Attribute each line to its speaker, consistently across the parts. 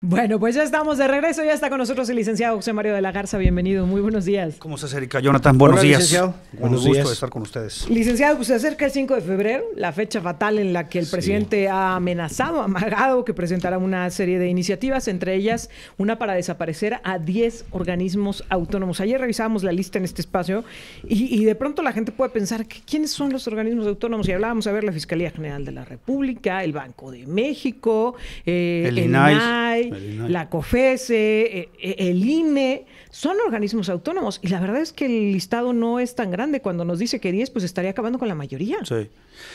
Speaker 1: Bueno, pues ya estamos de regreso. Ya está con nosotros el licenciado José Mario de la Garza. Bienvenido, muy buenos días.
Speaker 2: ¿Cómo estás, Erika? Jonathan, buenos días.
Speaker 3: Licenciado.
Speaker 2: Buenos gusto de estar con ustedes.
Speaker 1: Licenciado, pues se acerca el 5 de febrero, la fecha fatal en la que el presidente ha amenazado, amagado que presentará una serie de iniciativas, entre ellas una para desaparecer a 10 organismos autónomos. Ayer revisábamos la lista en este espacio y de pronto la gente puede pensar que ¿quiénes son los organismos autónomos? Y hablábamos, a ver, la Fiscalía General de la República, el Banco de México, el INAI, la COFESE, el INE, son organismos autónomos. Y la verdad es que el listado no es tan grande. Cuando nos dice que 10, pues estaría acabando con la mayoría.
Speaker 2: Sí.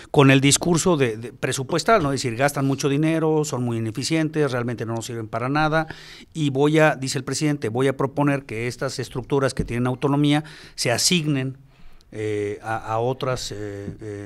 Speaker 2: Con el discurso de presupuestal, ¿no? Es decir, gastan mucho dinero, son muy ineficientes, realmente no nos sirven para nada. Y dice el presidente, voy a proponer que estas estructuras que tienen autonomía se asignen a otras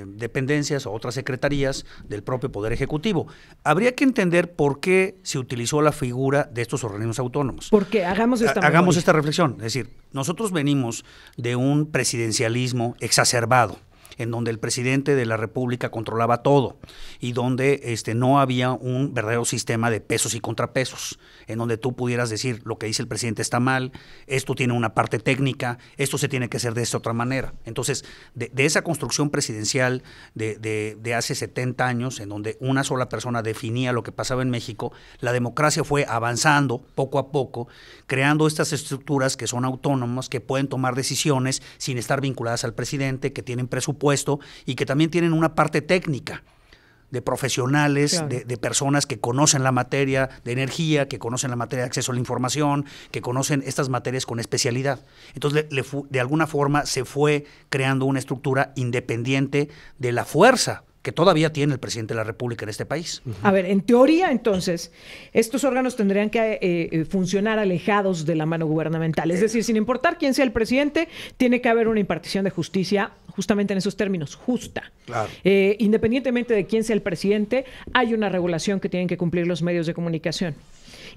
Speaker 2: dependencias o otras secretarías del propio Poder Ejecutivo. Habría que entender por qué se utilizó la figura de estos organismos autónomos.
Speaker 1: Porque hagamos esta
Speaker 2: reflexión. Es decir, nosotros venimos de un presidencialismo exacerbado, en donde el presidente de la República controlaba todo y donde no había un verdadero sistema de pesos y contrapesos, en donde tú pudieras decir lo que dice el presidente está mal, esto tiene una parte técnica, esto se tiene que hacer de esta otra manera. Entonces, de esa construcción presidencial de hace 70 años, en donde una sola persona definía lo que pasaba en México, la democracia fue avanzando poco a poco, creando estas estructuras que son autónomas, que pueden tomar decisiones sin estar vinculadas al presidente, que tienen presupuesto y que también tienen una parte técnica de profesionales, claro, de personas que conocen la materia de energía, que conocen la materia de acceso a la información, que conocen estas materias con especialidad. Entonces, de alguna forma se fue creando una estructura independiente de la fuerza que todavía tiene el presidente de la República en este país.
Speaker 1: A ver, en teoría, entonces, estos órganos tendrían que funcionar alejados de la mano gubernamental. Es decir, sin importar quién sea el presidente, tiene que haber una impartición de justicia justamente en esos términos, justa.
Speaker 2: Claro.
Speaker 1: Independientemente de quién sea el presidente, hay una regulación que tienen que cumplir los medios de comunicación.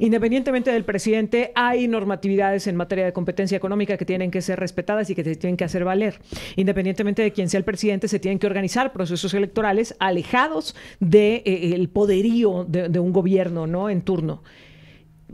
Speaker 1: Independientemente del presidente, hay normatividades en materia de competencia económica que tienen que ser respetadas y que se tienen que hacer valer. Independientemente de quién sea el presidente, se tienen que organizar procesos electorales alejados del poderío de un gobierno, ¿no?, en turno.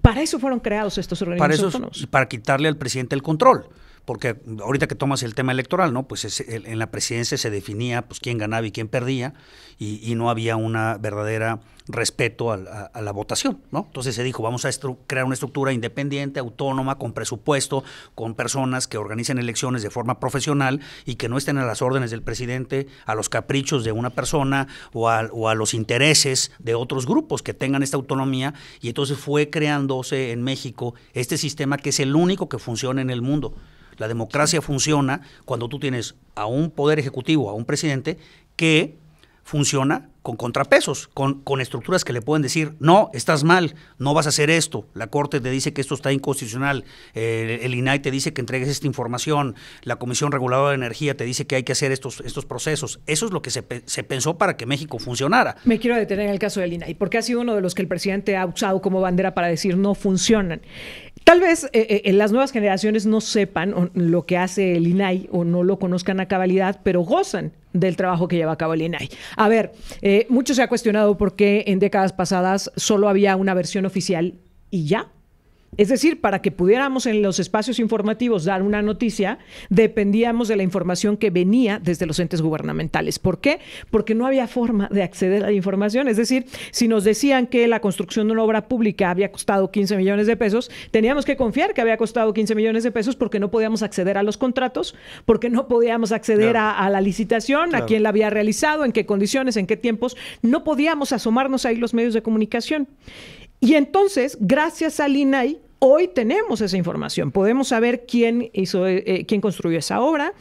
Speaker 1: Para eso fueron creados estos organismos autónomos.
Speaker 2: Para quitarle al presidente el control. Porque ahorita que tomas el tema electoral, ¿no? Pues en la presidencia se definía pues quién ganaba y quién perdía y no había una verdadera respeto a la votación, ¿no? Entonces se dijo, vamos a crear una estructura independiente, autónoma, con presupuesto, con personas que organicen elecciones de forma profesional y que no estén a las órdenes del presidente, a los caprichos de una persona o a los intereses de otros grupos que tengan esta autonomía. Y entonces fue creándose en México este sistema que es el único que funciona en el mundo. La democracia funciona cuando tú tienes a un poder ejecutivo, a un presidente que funciona con contrapesos, con estructuras que le pueden decir, no, estás mal, no vas a hacer esto, la Corte te dice que esto está inconstitucional, el INAI te dice que entregues esta información, la Comisión Reguladora de Energía te dice que hay que hacer estos procesos. Eso es lo que se pensó para que México funcionara.
Speaker 1: Me quiero detener en el caso del INAI, porque ha sido uno de los que el presidente ha usado como bandera para decir no funcionan. Tal vez las nuevas generaciones no sepan lo que hace el INAI o no lo conozcan a cabalidad, pero gozan del trabajo que lleva a cabo el INAI. A ver, mucho se ha cuestionado por qué en décadas pasadas solo había una versión oficial y ya. Es decir, para que pudiéramos en los espacios informativos dar una noticia, dependíamos de la información que venía desde los entes gubernamentales. ¿Por qué? Porque no había forma de acceder a la información. Es decir, si nos decían que la construcción de una obra pública había costado 15 millones de pesos, teníamos que confiar que había costado 15 millones de pesos porque no podíamos acceder a los contratos, porque no podíamos acceder claro, a la licitación, claro, a quién la había realizado, en qué condiciones, en qué tiempos. No podíamos asomarnos ahí los medios de comunicación. Y entonces, gracias al INAI, hoy tenemos esa información. Podemos saber quién construyó esa obra,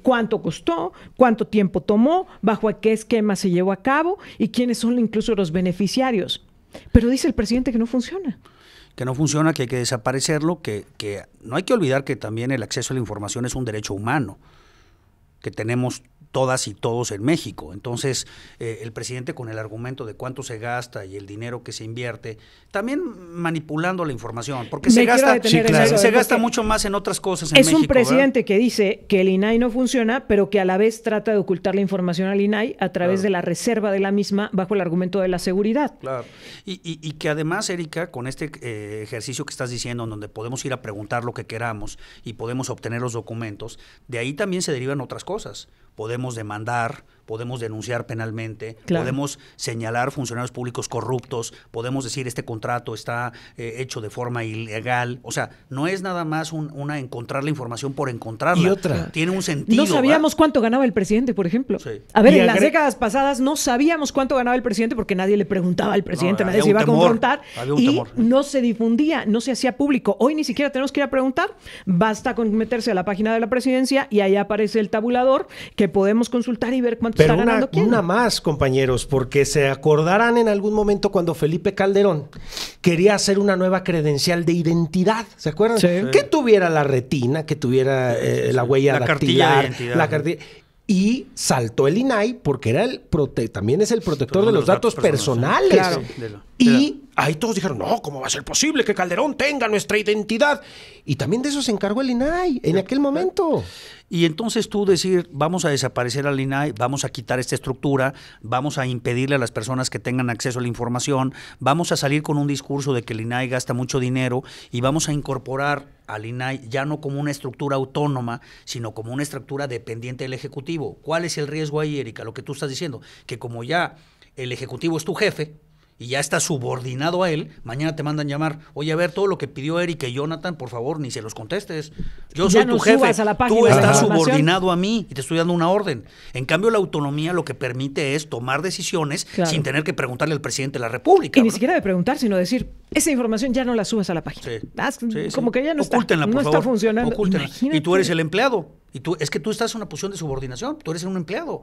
Speaker 1: cuánto costó, cuánto tiempo tomó, bajo qué esquema se llevó a cabo y quiénes son incluso los beneficiarios. Pero dice el presidente que no funciona.
Speaker 2: Que no funciona, que hay que desaparecerlo, que no hay que olvidar que también el acceso a la información es un derecho humano. que tenemos todas y todos en México. Entonces, el presidente con el argumento de cuánto se gasta y el dinero que se invierte, también manipulando la información, porque se gasta mucho más en otras cosas en México.
Speaker 1: Es un presidente que dice que el INAI no funciona, pero que a la vez trata de ocultar la información al INAI a través de la reserva de la misma bajo el argumento de la seguridad.
Speaker 2: Claro. Y que además, Erika, con este ejercicio que estás diciendo, en donde podemos ir a preguntar lo que queramos y podemos obtener los documentos, de ahí también se derivan otras cosas. Podemos demandar, podemos denunciar penalmente, podemos señalar funcionarios públicos corruptos, podemos decir este contrato está hecho de forma ilegal. O sea, no es nada más encontrar la información por encontrarla.
Speaker 3: Y otra.
Speaker 2: Tiene un sentido.
Speaker 1: No sabíamos cuánto ganaba el presidente, por ejemplo.
Speaker 2: Sí.
Speaker 1: A ver, en las décadas pasadas no sabíamos cuánto ganaba el presidente porque nadie le preguntaba al presidente, nadie se iba a confrontar y no se difundía, no se hacía público. Hoy ni siquiera tenemos que ir a preguntar, basta con meterse a la página de la presidencia y ahí aparece el tabulador que podemos consultar y ver cuánto está ganando quién.
Speaker 3: Una más, compañeros, porque se acordarán en algún momento cuando Felipe Calderón quería hacer una nueva credencial de identidad, ¿se acuerdan?
Speaker 1: Sí.
Speaker 3: Que tuviera la retina, que tuviera la huella dactilar, la cartilla. Y saltó el INAI porque era también es el protector de los datos personales.
Speaker 1: Claro.
Speaker 3: Y ahí todos dijeron, no, ¿cómo va a ser posible que Calderón tenga nuestra identidad? Y también de eso se encargó el INAI en aquel momento.
Speaker 2: Y entonces tú decir, vamos a desaparecer al INAI, vamos a quitar esta estructura, vamos a impedirle a las personas que tengan acceso a la información, vamos a salir con un discurso de que el INAI gasta mucho dinero y vamos a incorporar al INAI ya no como una estructura autónoma, sino como una estructura dependiente del Ejecutivo. ¿Cuál es el riesgo ahí, Erika? Lo que tú estás diciendo, que como ya el Ejecutivo es tu jefe, y ya está subordinado a él, mañana te mandan llamar, oye, a ver, todo lo que pidió Erika y Jonathan, por favor, ni se los contestes. Yo soy tu jefe, tú estás subordinado a mí y te estoy dando una orden. En cambio, la autonomía lo que permite es tomar decisiones sin tener que preguntarle al presidente de la República.
Speaker 1: Y ni siquiera de preguntar, sino decir, esa información ya no la subas a la página. Como que ya no está funcionando.
Speaker 2: Ocúltenla. Y tú eres el empleado. Es que tú estás en una posición de subordinación, tú eres un empleado.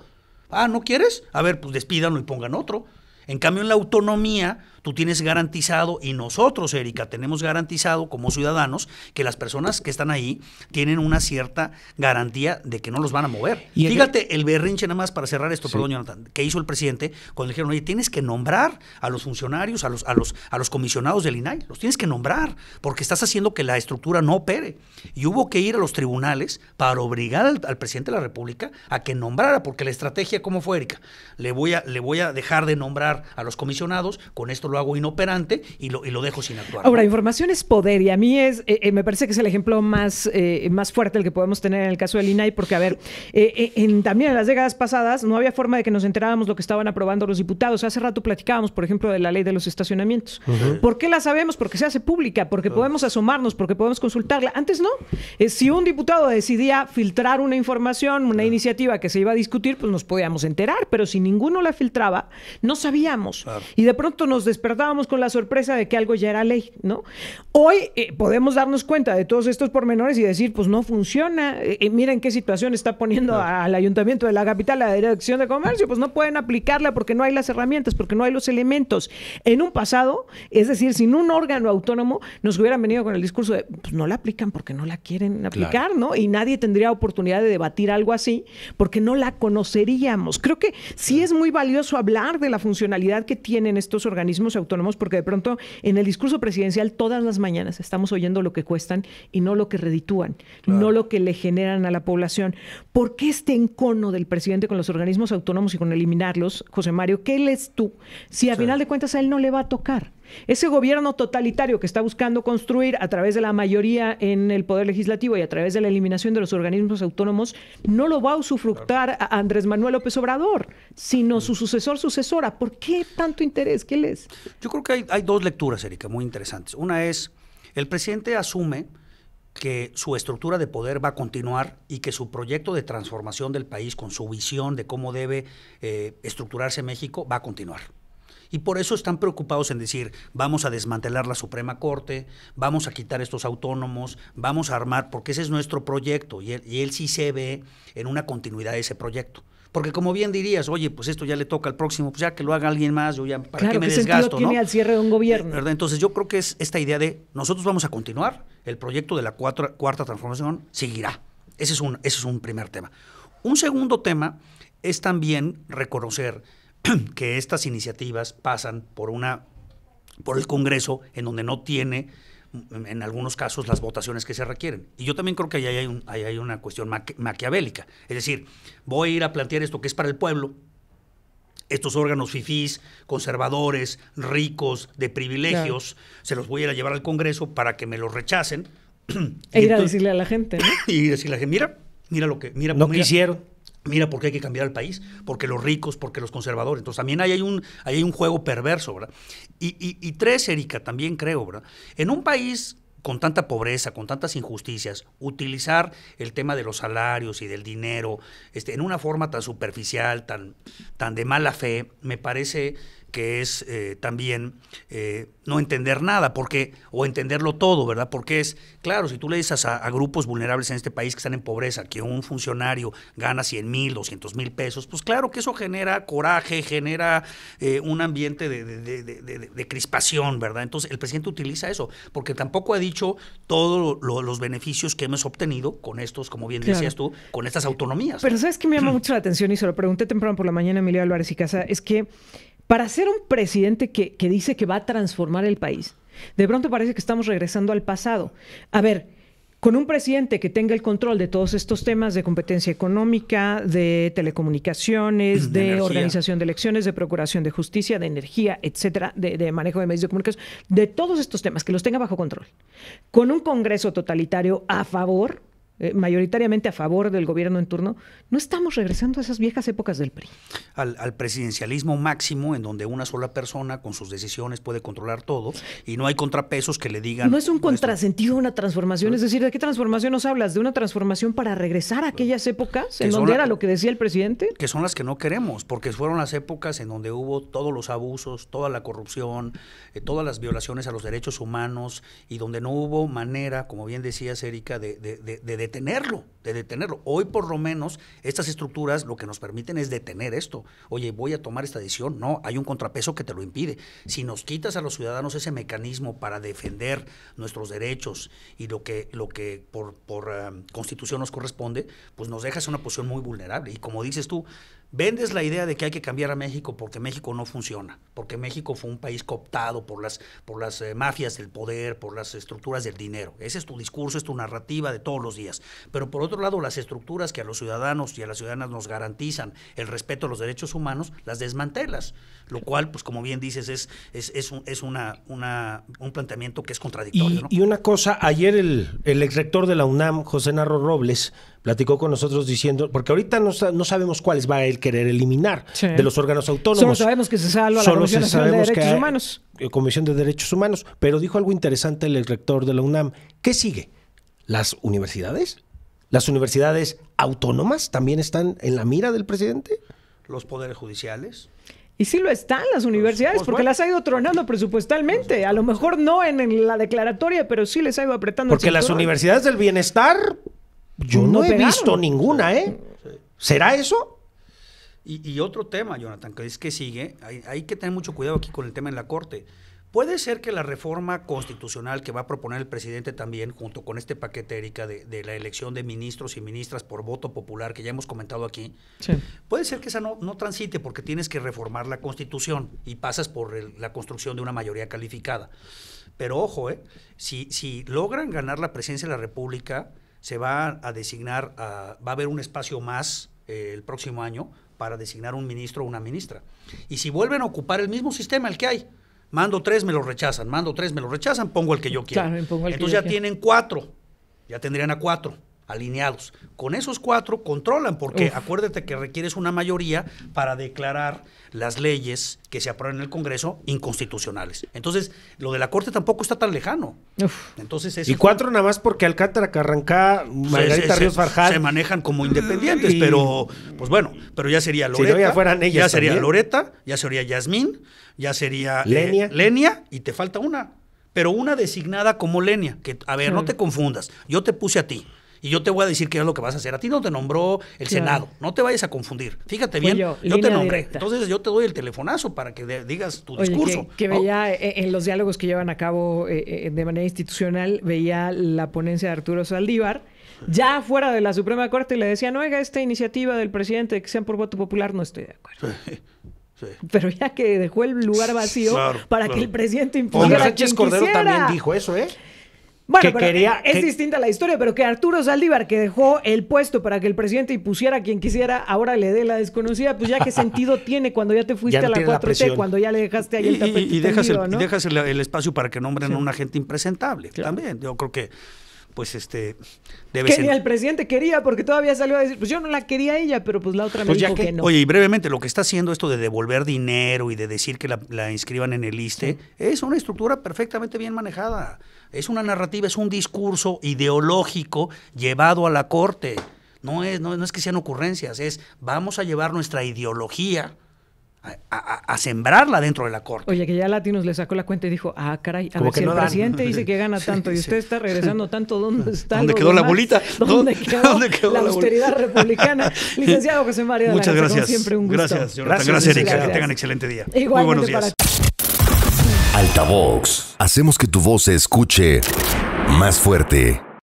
Speaker 2: Ah, ¿no quieres? A ver, pues despídanlo y pongan otro. En cambio, en la autonomía, tú tienes garantizado, y nosotros, Erika, tenemos garantizado como ciudadanos que las personas que están ahí tienen una cierta garantía de que no los van a mover. Y fíjate el berrinche, nada más para cerrar esto, perdón, Jonathan, que hizo el presidente cuando dijeron, oye, tienes que nombrar a los funcionarios, a los comisionados del INAI, los tienes que nombrar, porque estás haciendo que la estructura no opere. Y hubo que ir a los tribunales para obligar al presidente de la República a que nombrara, porque la estrategia, ¿cómo fue, Erika? Le voy a dejar de nombrar a los comisionados, con esto lo hago inoperante y lo dejo sin actuar.
Speaker 1: Ahora, información es poder y a mí me parece que es el ejemplo más fuerte el que podemos tener en el caso del INAI, porque a ver, también en las décadas pasadas no había forma de que nos enteráramos lo que estaban aprobando los diputados. Hace rato platicábamos, por ejemplo, de la ley de los estacionamientos. ¿Por qué la sabemos? Porque se hace pública, porque podemos asomarnos, porque podemos consultarla. Antes no. Si un diputado decidía filtrar una información, una iniciativa que se iba a discutir, pues nos podíamos enterar, pero si ninguno la filtraba, no sabíamos. Y de pronto nos despertábamos con la sorpresa de que algo ya era ley, ¿no? Hoy podemos darnos cuenta de todos estos pormenores y decir, pues no funciona. Miren qué situación está poniendo al Ayuntamiento de la capital, a la Dirección de Comercio, pues no pueden aplicarla porque no hay las herramientas, porque no hay los elementos. En un pasado, es decir, sin un órgano autónomo, nos hubieran venido con el discurso de, pues no la aplican porque no la quieren aplicar, ¿no? Y nadie tendría oportunidad de debatir algo así porque no la conoceríamos. Creo que sí es muy valioso hablar de la funcionalidad que tienen estos organismos autónomos, porque de pronto en el discurso presidencial todas las mañanas estamos oyendo lo que cuestan y no lo que reditúan, no lo que le generan a la población. ¿Por qué este encono del presidente con los organismos autónomos y con eliminarlos, José Mario? ¿Qué lees tú? Si a final de cuentas a él no le va a tocar. Ese gobierno totalitario que está buscando construir a través de la mayoría en el Poder Legislativo y a través de la eliminación de los organismos autónomos, no lo va a usufructar a Andrés Manuel López Obrador, sino su sucesora. ¿Por qué tanto interés? ¿Qué lees?
Speaker 2: Yo creo que hay dos lecturas, Erika, muy interesantes. Una es, el presidente asume que su estructura de poder va a continuar y que su proyecto de transformación del país con su visión de cómo debe estructurarse México va a continuar. Y por eso están preocupados en decir, vamos a desmantelar la Suprema Corte, vamos a quitar estos autónomos, vamos a armar, porque ese es nuestro proyecto y él sí se ve en una continuidad de ese proyecto. Porque como bien dirías, oye, pues esto ya le toca al próximo, pues ya que lo haga alguien más, yo ya, ¿para qué me desgasto?
Speaker 1: Tiene al cierre de un gobierno.
Speaker 2: ¿Verdad? Entonces yo creo que es esta idea de, nosotros vamos a continuar, el proyecto de la cuarta transformación seguirá. Ese es un primer tema. Un segundo tema es también reconocer que estas iniciativas pasan por el Congreso, en donde no tiene, en algunos casos, las votaciones que se requieren. Y yo también creo que ahí hay una cuestión maquiavélica. Es decir, voy a ir a plantear esto que es para el pueblo, estos órganos fifís, conservadores, ricos, de privilegios, se los voy a ir a llevar al Congreso para que me los rechacen.
Speaker 1: E ir a decirle a la gente, ¿no?
Speaker 2: Y decirle a la gente, mira lo que...
Speaker 3: No quisieron.
Speaker 2: Mira por qué hay que cambiar el país, porque los ricos, porque los conservadores. Entonces también ahí hay un juego perverso, ¿verdad? Y tres, Erika, también creo, ¿verdad? En un país con tanta pobreza, con tantas injusticias, utilizar el tema de los salarios y del dinero en una forma tan superficial, tan de mala fe, me parece que es también no entender nada, o entenderlo todo, ¿verdad? Porque claro, si tú le dices a grupos vulnerables en este país que están en pobreza, que un funcionario gana 100,000, 200,000 pesos, pues claro que eso genera coraje, genera un ambiente de crispación, ¿verdad? Entonces el presidente utiliza eso, porque tampoco ha dicho todos los beneficios que hemos obtenido con estos, como bien decías tú, con estas autonomías.
Speaker 1: Pero ¿sabes qué me llama mucho la atención? Y se lo pregunté temprano por la mañana a Emilio Álvarez y Casa, es que para ser un presidente que dice que va a transformar el país, de pronto parece que estamos regresando al pasado. A ver, con un presidente que tenga el control de todos estos temas de competencia económica, de telecomunicaciones, de organización de elecciones, de procuración de justicia, de energía, etcétera, de manejo de medios de comunicación, de todos estos temas, que los tenga bajo control. Con un Congreso totalitario a favor, mayoritariamente a favor del gobierno en turno, no estamos regresando a esas viejas épocas del PRI.
Speaker 2: Al presidencialismo máximo, en donde una sola persona con sus decisiones puede controlar todo y no hay contrapesos que le digan...
Speaker 1: No es un contrasentido una transformación, es decir, ¿de qué transformación nos hablas? ¿De una transformación para regresar a aquellas épocas en donde era lo que decía el presidente?
Speaker 2: Que son las que no queremos, porque fueron las épocas en donde hubo todos los abusos, toda la corrupción, todas las violaciones a los derechos humanos y donde no hubo manera, como bien decías, Erika, de detenerlo. Hoy por lo menos estas estructuras lo que nos permiten es detener esto. Oye, voy a tomar esta decisión. No, hay un contrapeso que te lo impide. Si nos quitas a los ciudadanos ese mecanismo para defender nuestros derechos y lo que por Constitución nos corresponde, pues nos dejas en una posición muy vulnerable. Y como dices tú, vendes la idea de que hay que cambiar a México porque México no funciona, porque México fue un país cooptado por las mafias del poder, por las estructuras del dinero. Ese es tu discurso, es tu narrativa de todos los días. Pero por otro lado, las estructuras que a los ciudadanos y a las ciudadanas nos garantizan el respeto a los derechos humanos, las desmantelas, lo cual, pues como bien dices, es un planteamiento que es contradictorio, ¿no?
Speaker 3: Y una cosa, ayer el exrector de la UNAM, José Narro Robles, platicó con nosotros diciendo, porque ahorita no sabemos cuáles va a él querer eliminar de los órganos autónomos.
Speaker 1: Solo sabemos que se salva la Comisión Nacional de Derechos Humanos.
Speaker 3: Comisión de Derechos Humanos, pero dijo algo interesante el rector de la UNAM. ¿Qué sigue? ¿Las universidades? ¿Las universidades autónomas también están en la mira del presidente?
Speaker 2: ¿Los poderes judiciales?
Speaker 1: Y sí lo están las universidades, porque bueno, las ha ido tronando presupuestalmente. A lo mejor no en la declaratoria, pero sí les ha ido apretando.
Speaker 3: Porque las universidades del bienestar, yo no he visto ninguna, ¿eh? Sí. ¿Será eso?
Speaker 2: Y otro tema, Jonathan, que es que sigue, hay que tener mucho cuidado aquí con el tema en la Corte. Puede ser que la reforma constitucional que va a proponer el presidente también, junto con este paquete, Erika, de la elección de ministros y ministras por voto popular, que ya hemos comentado aquí, sí, puede ser que esa no transite porque tienes que reformar la Constitución y pasas por la construcción de una mayoría calificada. Pero ojo, si logran ganar la presidencia de la República, se va a designar, va a haber un espacio más el próximo año para designar un ministro o una ministra. Y si vuelven a ocupar el mismo sistema, el que hay, mando 3, me lo rechazan, pongo el que yo quiero. Claro, entonces ya tienen 4, ya tendrían a 4 alineados. Con esos 4 controlan, porque acuérdate que requieres una mayoría para declarar las leyes que se aprueban en el Congreso inconstitucionales. Entonces, lo de la Corte tampoco está tan lejano. Entonces, eso
Speaker 3: y 4 nada más porque Alcántara, Carrancá, Margarita Ríos Farjat
Speaker 2: se manejan como independientes, pero pues bueno, pero ya sería Loreta,
Speaker 3: si no, ya fueran ellas
Speaker 2: ya sería
Speaker 3: también.
Speaker 2: Loreta, ya sería Yasmín, ya sería
Speaker 3: Lenia,
Speaker 2: y te falta una, pero una designada como Lenia, que a ver, no te confundas, yo te puse a ti. Y yo te voy a decir qué es lo que vas a hacer. A ti no te nombró el Senado. No te vayas a confundir. Fíjate
Speaker 1: Fui
Speaker 2: bien,
Speaker 1: yo
Speaker 2: yo te nombré.
Speaker 1: directa.
Speaker 2: Entonces yo te doy el telefonazo para que digas tu
Speaker 1: Oye,
Speaker 2: discurso.
Speaker 1: que
Speaker 2: ¿no?
Speaker 1: veía en los diálogos que llevan a cabo de manera institucional, veía la ponencia de Arturo Saldívar, ya fuera de la Suprema Corte, y le decían, oiga, esta iniciativa del presidente de que sean por voto popular, no estoy de acuerdo.
Speaker 2: Sí, sí.
Speaker 1: Pero ya que dejó el lugar vacío para que el presidente
Speaker 3: Omar
Speaker 1: impusiera a
Speaker 3: Sánchez
Speaker 1: quien
Speaker 3: Cordero
Speaker 1: quisiera.
Speaker 3: también dijo eso, ¿eh?
Speaker 1: Bueno,
Speaker 3: que
Speaker 1: pero
Speaker 3: quería-
Speaker 1: es
Speaker 3: que-
Speaker 1: distinta la historia, pero que Arturo Saldívar, que dejó el puesto para que el presidente impusiera a quien quisiera, ahora le dé la desconocida, pues ya qué sentido tiene cuando ya te fuiste
Speaker 3: Ya no
Speaker 1: a la
Speaker 3: tiene la
Speaker 1: 4T,
Speaker 3: presión.
Speaker 1: cuando ya le dejaste ahí el tapete
Speaker 2: Y dejas,
Speaker 1: tendido, ¿no?
Speaker 2: y dejas el espacio para que nombren
Speaker 1: Sí.
Speaker 2: a una gente impresentable.
Speaker 1: Claro.
Speaker 2: También, yo creo que, pues, debe
Speaker 1: Que
Speaker 2: ser.
Speaker 1: ni el presidente quería, porque todavía salió a decir, pues yo no la quería ella, pero pues la otra me
Speaker 3: Pues ya
Speaker 1: dijo
Speaker 3: que-
Speaker 1: que no.
Speaker 2: Oye, y brevemente, lo que está haciendo esto de devolver dinero y de decir que la inscriban en el ISSSTE, es una estructura perfectamente bien manejada. Es una narrativa, es un discurso ideológico llevado a la Corte. No es que sean ocurrencias, es vamos a llevar nuestra ideología a sembrarla dentro de la Corte.
Speaker 1: Oye, que ya Latinos le sacó la cuenta y dijo, ah, caray, a
Speaker 3: Como
Speaker 1: ver,
Speaker 3: que
Speaker 1: si
Speaker 3: no
Speaker 1: el
Speaker 3: dan.
Speaker 1: presidente dice que gana tanto y usted está regresando tanto, ¿dónde está
Speaker 2: ¿Dónde
Speaker 1: lo
Speaker 2: quedó la
Speaker 1: demás?
Speaker 2: bolita?
Speaker 1: ¿Dónde
Speaker 2: ¿Dónde
Speaker 1: quedó
Speaker 2: quedó
Speaker 1: la
Speaker 2: la
Speaker 1: austeridad republicana? Licenciado José María de la
Speaker 2: Muchas
Speaker 1: Garza, como
Speaker 2: gracias.
Speaker 1: siempre un gusto.
Speaker 2: Gracias, Jonathan.
Speaker 3: Gracias,
Speaker 2: Gracias, Erika.
Speaker 1: gracias.
Speaker 2: Que tengan excelente día.
Speaker 1: Igualmente
Speaker 2: Muy buenos días.
Speaker 1: para
Speaker 4: Altavox. Hacemos que tu voz se escuche más fuerte.